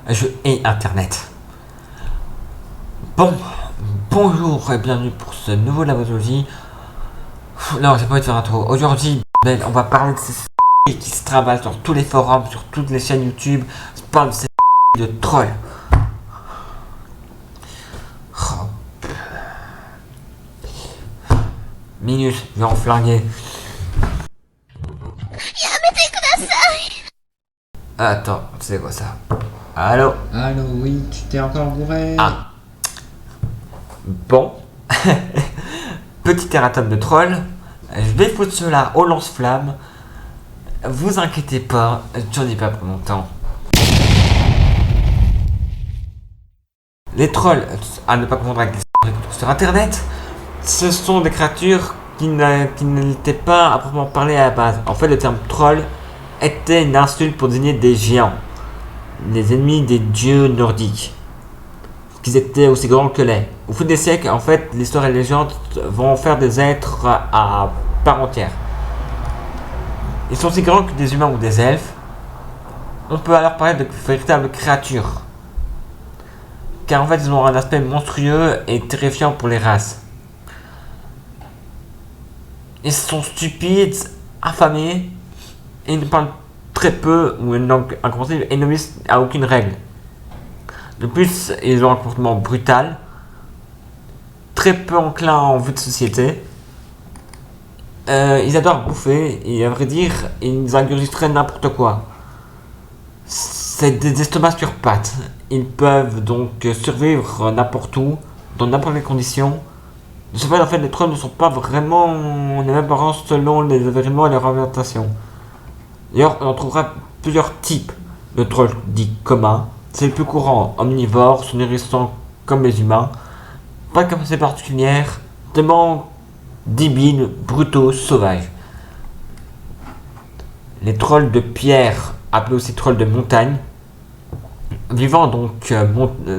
Je hais Internet. Bon, bonjour et bienvenue pour ce nouveau Lavozologie. Non, j'ai pas envie de faire un tour. Aujourd'hui, on va parler de ces qui se travaillent sur tous les forums, sur toutes les chaînes YouTube. On parle de ces de trolls. Oh. Minute, je vais en flinguer. Attends, c'est quoi ça? Allô? Allô, oui, tu t'es encore bourré? Ah. Bon. Petit erratum de troll. Je vais foutre cela au lance-flamme. Vous inquiétez pas, j'en ai pas pour longtemps. Les trolls, à ne pas confondre avec les sur internet, ce sont des créatures qui n'étaient pas à proprement parler à la base. En fait, le terme troll était une insulte pour désigner des géants, les ennemis des dieux nordiques, qu'ils étaient aussi grands que les. Au fil des siècles, en fait, l'histoire et les légendes vont faire des êtres à part entière. Ils sont aussi grands que des humains ou des elfes. On peut alors parler de véritables créatures, car en fait, ils ont un aspect monstrueux et terrifiant pour les races. Ils sont stupides, affamés, et ils parlent très peu ou une langue incompréhensible et n'obéissent à aucune règle. De plus, ils ont un comportement brutal, très peu enclin en vue de société. Ils adorent bouffer et à vrai dire, ils ingurgiteraient n'importe quoi. C'est des estomacs sur pattes. Ils peuvent donc survivre n'importe où, dans n'importe quelle condition. De ce fait, en fait, les trolls ne sont pas vraiment les mêmes parents selon les événements et leur orientation. D'ailleurs, on en trouvera plusieurs types de trolls dits communs. C'est le plus courant, omnivores, se nourrissant comme les humains, pas de capacité particulière, tellement débiles, brutaux, sauvages. Les trolls de pierre, appelés aussi trolls de montagne, vivant donc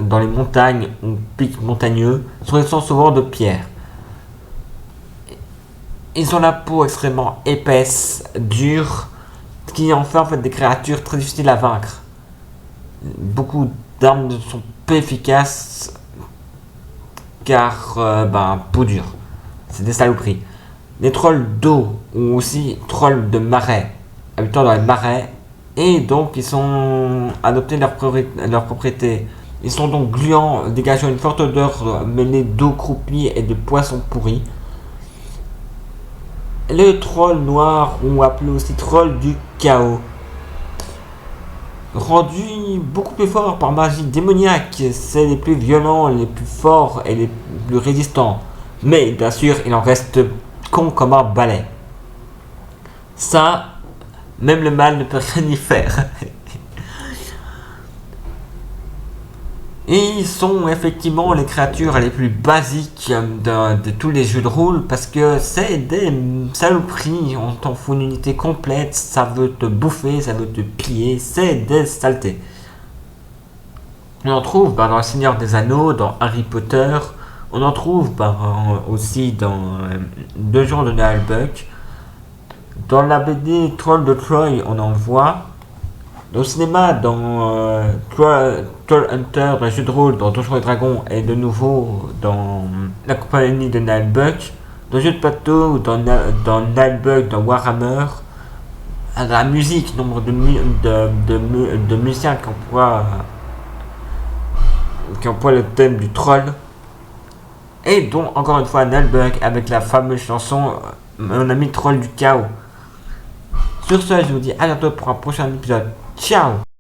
dans les montagnes ou pics montagneux, sont souvent de pierre. Ils ont la peau extrêmement épaisse, dure, ce qui en fait des créatures très difficiles à vaincre. Beaucoup d'armes ne sont peu efficaces car peau dure. C'est des saloperies. Les trolls d'eau ou aussi trolls de marais, habitant dans les marais, et donc ils sont adoptés leurs propriétés. Ils sont donc gluants, dégageant une forte odeur mêlée d'eau croupie et de poissons pourris. Le troll noir, ou appelé aussi troll du chaos, rendu beaucoup plus fort par magie démoniaque, c'est les plus violents, les plus forts et les plus résistants. Mais bien sûr, il en reste con comme un balai. Ça, même le mal ne peut rien y faire. Et ils sont effectivement les créatures les plus basiques de tous les jeux de rôle parce que c'est des saloperies, on t'en fout une unité complète, ça veut te bouffer, ça veut te piller, c'est des saletés. On en trouve dans Le Seigneur des Anneaux, dans Harry Potter, on en trouve aussi dans Deux jours de Noël Buck, dans la BD Troll de Troy, on en voit. Au cinéma, dans Troll Hunter, dans le jeu de rôle, dans Donjons et Dragons, et de nouveau dans La Compagnie de Nalbuck, dans le jeu de plateau, dans Nalbuck, dans Warhammer, la musique, nombre de musiciens qui emploient le thème du troll, et dont encore une fois Nalbuck avec la fameuse chanson Mon ami troll du chaos. Sur ce, je vous dis à bientôt pour un prochain épisode. Ciao!